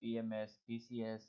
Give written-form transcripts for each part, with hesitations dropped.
PMS, PCS,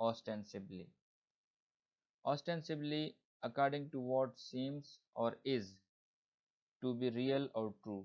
ostensibly। ostensibly according to what seems or is to be real or true।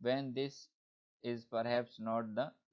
when this is perhaps not the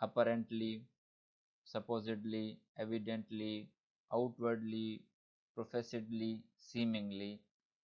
apparently, supposedly, evidently, outwardly, professedly, seemingly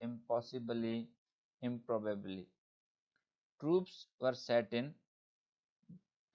impossibly, improbably। Troops were set in,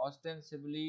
ostensibly,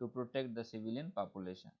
to protect the civilian population।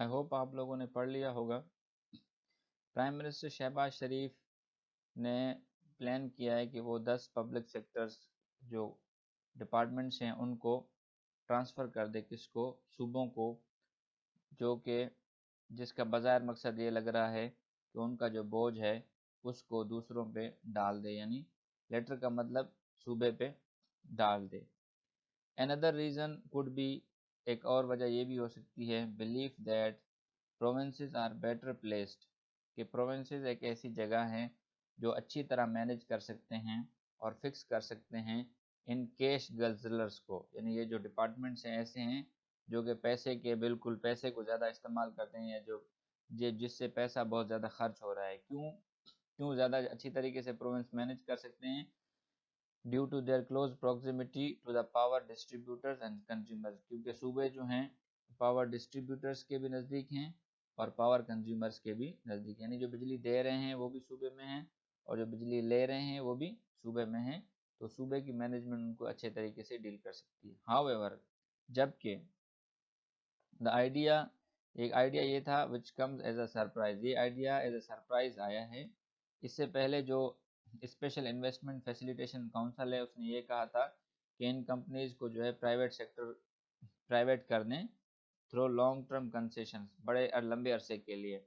I hope آپ لوگوں نے پڑھ لیا ہوگا. Prime minister Shahbaz شریف نے plan کیا ہے کہ وہ 10 پبلک سیکٹرز جو ڈپارٹمنٹس ہیں ان کو ٹرانسفر کر دے، کس کو؟ صوبوں کو، جو کہ جس کا بظاہر مقصد یہ لگ رہا ہے کہ ان کا جو بوجھ ہے اس کو دوسروں پہ ڈال دے، یعنی لیٹر کا مطلب صوبے پہ ڈال دے. Another reason could be، ایک اور وجہ یہ بھی ہو سکتی ہے، belief that provinces are better placed، کہ provinces ایک ایسی جگہ ہیں جو اچھی طرح مینج کر سکتے ہیں اور فکس کر سکتے ہیں ان کیش گزلرز کو، یعنی یہ جو ڈپارٹمنٹس ہیں ایسے ہیں جو کہ پیسے کے بالکل پیسے کو زیادہ استعمال کرتے ہیں، یا جس سے پیسہ بہت زیادہ خرچ ہو رہا ہے. کیوں زیادہ اچھی طریقے سے پروونس مینج کر سکتے ہیں؟ Due to their close proximity to the power distributors and consumers, کیونکہ صوبے جو ہیں پاور ڈسٹریبیوٹرز کے بھی نزدیک ہیں اور پاور کنزیومرز کے بھی نزدیک، یعنی جو بجلی دے رہے ہیں وہ بھی صوبے میں ہیں اور جو بجلی لے رہے ہیں وہ بھی صوبے میں ہیں، تو صوبے کی مینجمنٹ ان کو اچھے طریقے سے ڈیل کر سکتی ہے. ہاؤ ایور، جبکہ دا آئیڈیا، ایک آئیڈیا یہ تھا which comes as a surprise, یہ آئیڈیا ایز اے سرپرائز آیا ہے. اس سے پہلے جو اسپیشل انویسٹمنٹ فیسیلیٹیشن کونسل ہے اس نے یہ کہا تھا کہ ان کمپنیز کو جو ہے پرائیویٹ کر دیں تھرو لانگ ٹرم کنسیشنز، بڑے اور لمبے عرصے کے لیے.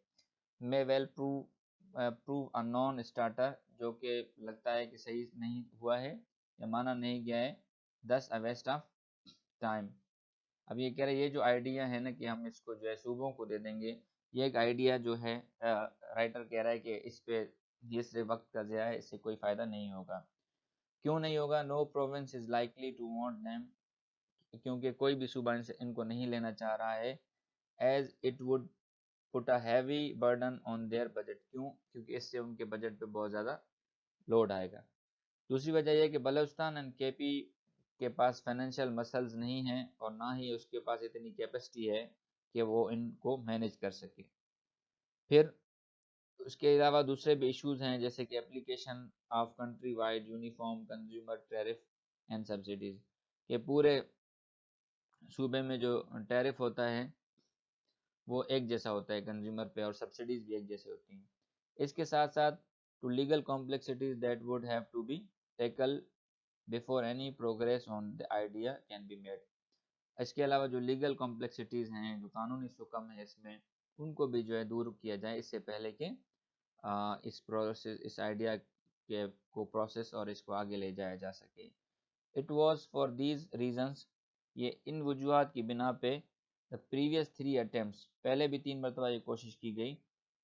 مے ویل پروو اے نان اسٹارٹر، جو کہ لگتا ہے کہ صحیح نہیں ہوا ہے یا مانا نہیں گیا ہے، دس اے ویسٹ آف ٹائم. اب یہ کہہ رہے یہ جو آئیڈیا ہے نا کہ ہم اس کو جو ہے صوبوں کو دے دیں گے، یہ ایک آئیڈیا جو ہے رائٹر کہہ رہا ہے کہ اس پہ یہ صرف وقت کا ضیاع ہے، اس سے کوئی فائدہ نہیں ہوگا. کیوں نہیں ہوگا؟ No province is likely to want them, کیونکہ کوئی بھی صوبہ ان کو نہیں لینا چاہ رہا ہے. As it would put a heavy burden on their budget, کیونکہ اس سے ان کے بجٹ پہ بہت زیادہ لوڈ آئے گا. دوسری وجہ یہ کہ بلوچستان اینڈ کے پی کے پاس فائنینشیل مسلز نہیں ہیں اور نہ ہی اس کے پاس اتنی کیپیسٹی ہے کہ وہ ان کو مینیج کر سکے. پھر اس کے علاوہ دوسرے بھی ایشوز ہیں جیسے کہ application of country wide uniform consumer tariff and subsidies, کہ پورے صوبے میں جو ٹیرف ہوتا ہے وہ ایک جیسا ہوتا ہے کنزیومر پہ، اور سبسڈیز بھی ایک جیسے ہوتی ہیں. اس کے ساتھ ساتھ two legal complexities that would have to be tackle before any progress on the idea can be made. اس کے علاوہ جو لیگل کمپلیکسٹیز ہیں، جو قانونی سکم ہے اس میں، ان کو بھی جو ہے دور کیا جائے اس سے پہلے کہ اس آئیڈیا کے کو پروسیس اور اس کو آگے لے جایا جا سکے. It was for these reasons، یہ ان وجوہات کی بنا پہ the previous 3 attempts، پہلے بھی 3 مرتبہ یہ کوشش کی گئی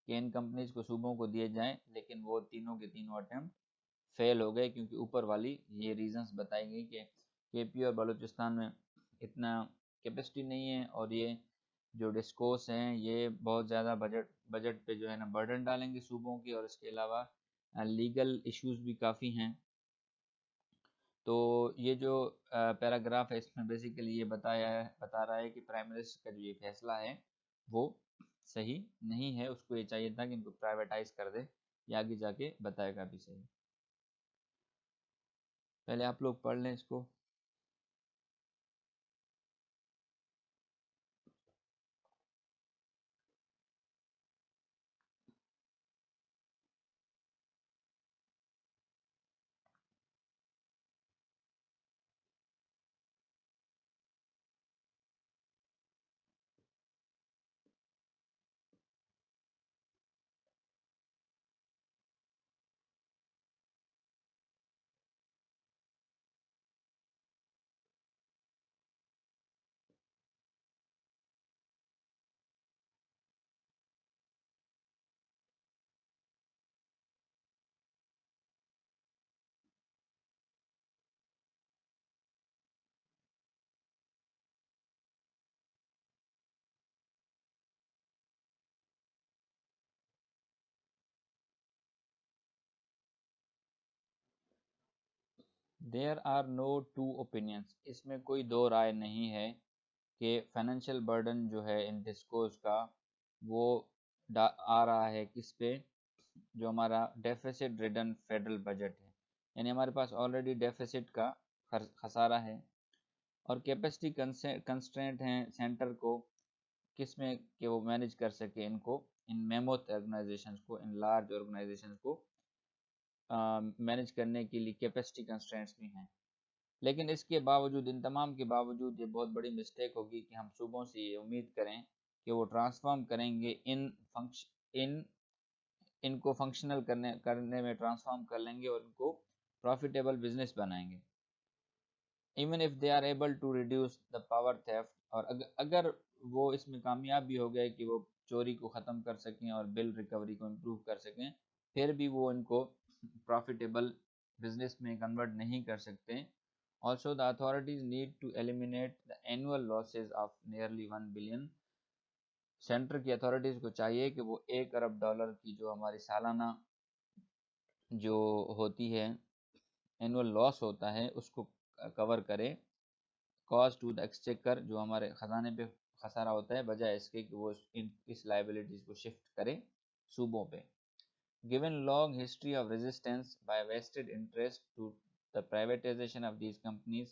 کہ ان کمپنیز کو صوبوں کو دیے جائیں، لیکن وہ تینوں کے تینوں اٹیمپٹ فیل ہو گئے، کیونکہ اوپر والی یہ ریزنز بتائی گئی کہ کے پی اور بلوچستان میں اتنا کیپیسٹی نہیں ہے، اور یہ جو ڈسکوس ہیں یہ بہت زیادہ بجٹ پہ جو ہے نا برڈن ڈالیں گے صوبوں کی، اور اس کے علاوہ لیگل ایشوز بھی کافی ہیں. تو یہ جو پیراگراف ہے اس میں بیسیکلی یہ بتا رہا ہے کہ پرائم منسٹر کا جو یہ فیصلہ ہے وہ صحیح نہیں ہے، اس کو یہ چاہیے تھا کہ ان کو پرائیویٹائز کر دے، یہ آگے جا کے بتائے گا بھی صحیح. پہلے آپ لوگ پڑھ لیں اس کو. There are no two opinions, اس میں کوئی دو رائے نہیں ہے کہ فائنینشیل برڈن جو ہے ان ڈسکوز کا وہ آ رہا ہے کس پہ؟ جو ہمارا ڈیفیسٹ ریڈن فیڈرل بجٹ ہے، یعنی ہمارے پاس آلریڈی ڈیفیسٹ کا خسارہ ہے، اور کیپیسٹی کنسٹرینٹ ہیں سینٹر کو کس میں کہ وہ مینیج کر سکے ان کو، ان میموتھ آرگنائزیشنز کو، ان لارج آرگنائزیشنز کو مینیج کرنے کے لیے کیپیسٹی کنسٹرینٹس بھی ہیں۔ لیکن اس کے باوجود، ان تمام کے باوجود، یہ بہت بڑی مسٹیک ہوگی کہ ہم صوبوں سے یہ امید کریں کہ وہ ٹرانسفارم کریں گے، ان کو فنکشنل کرنے میں ٹرانسفارم کر لیں گے اور ان کو پروفیٹیبل بزنس بنائیں گے۔ Even if they are able to reduce the power theft, اور اگر وہ اس میں کامیاب بھی ہو گئے کہ وہ چوری کو ختم کر سکیں اور بل ریکوری کو امپروو کر سکیں، پھر بھی وہ ان کو پروفیٹیبل بزنس میں کنورٹ نہیں کر سکتے۔ Also, the authorities need to eliminate the annual losses of nearly $1 billion۔ Centre کی اتھارٹیز کو چاہیے کہ وہ $1 ارب کی جو ہماری سالانہ جو ہوتی ہے اینول لاس ہوتا ہے اس کو کور کرے، کاز ٹو دا ایکسچیکر، جو ہمارے خزانے پہ خسارہ ہوتا ہے، بجائے اس کے کہ وہ اس لائبلٹیز کو شفٹ کرے صوبوں پہ۔ Given long history of resistance by vested interest to the privatization of these companies،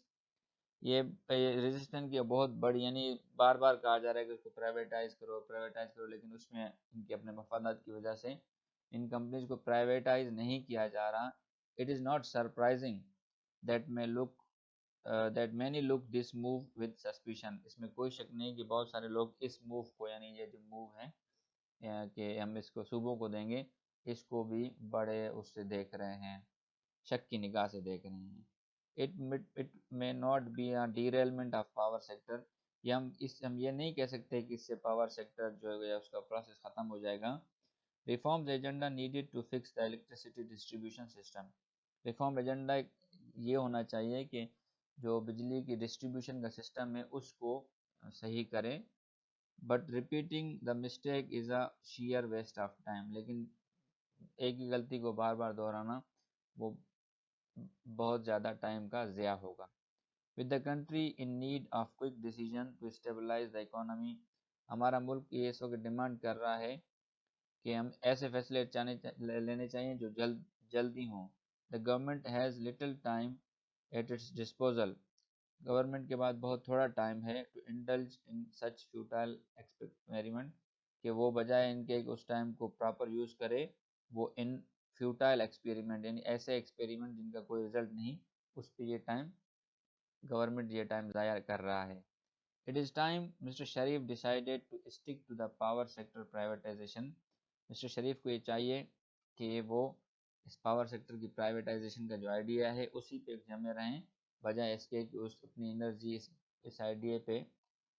یہ ریزسٹنس کی بہت بڑی، یعنی بار بار کہا جا رہا ہے کہ اس کو پرائیویٹائز کرو پرائیویٹائز کرو، لیکن اس میں ان کے اپنے مفادات کی وجہ سے ان کمپنیز کو پرائیویٹائز نہیں کیا جا رہا۔ It is not surprising that many look this move with suspicion۔ اس میں کوئی شک نہیں کہ بہت سارے لوگ اس موو کو، یعنی یہ جو موو ہے کہ ہم اس کو صوبوں کو دیں گے، اس کو بھی بڑے اس سے دیکھ رہے ہیں، شک کی نگاہ سے دیکھ رہے ہیں۔ It may not be a derailment of power sector، ہم یہ نہیں کہہ سکتے کہ اس سے پاور سیکٹر جو ہے اس کا پروسیس ختم ہو جائے گا۔ Reforms agenda needed to fix the electricity distribution system۔ Reform agenda یہ ہونا چاہیے کہ جو بجلی کی ڈسٹریبیوشن کا سسٹم ہے اس کو صحیح کرے، but repeating the mistake is a sheer waste of time. لیکن ایک ہی غلطی کو بار بار دہرانا وہ بہت زیادہ ٹائم کا ضیاع ہوگا۔ With the country in need of quick decision to stabilise the economy, ہمارا ملک یہ اس وقت ڈیمانڈ کر رہا ہے کہ ہم ایسے فیصلے لینے چاہیے جو جلدی ہوں۔ The government has little time at its disposal, government کے بعد بہت تھوڑا ٹائم ہے to indulge in such futile experiment, کہ وہ بجائے ان کے اس ٹائم کو پراپر یوز کرے، وہ ان فیوٹائل ایکسپیریمنٹ، یعنی ایسے ایکسپیریمنٹ جن کا کوئی رزلٹ نہیں، اس پہ گورنمنٹ یہ ٹائم ضائع کر رہا ہے۔ It is time Mr. Sharif decided to stick to the power sector privatization۔ Mister Sharif کو یہ چاہیے کہ وہ اس پاور سیکٹر کی پرائیویٹائزیشن کا جو آئیڈیا ہے اسی پہ جمے رہیں، بجائے اس کے کہ اس اپنی انرجی اس آئیڈیا پہ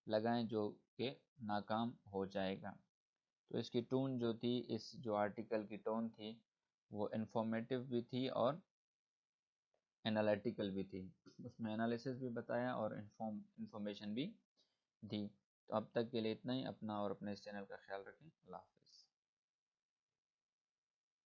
لگائیں جو کہ ناکام ہو جائے گا۔ تو اس کی ٹون جو تھی، اس جو آرٹیکل کی ٹون تھی، وہ انفارمیٹیو بھی تھی اور انالیٹیکل بھی تھی، اس میں انالیسس بھی بتایا اور انفارمیشن بھی دی۔ تو اب تک کے لیے اتنا ہی، اپنا اور اپنے اس چینل کا خیال رکھیں۔ اللہ حافظ۔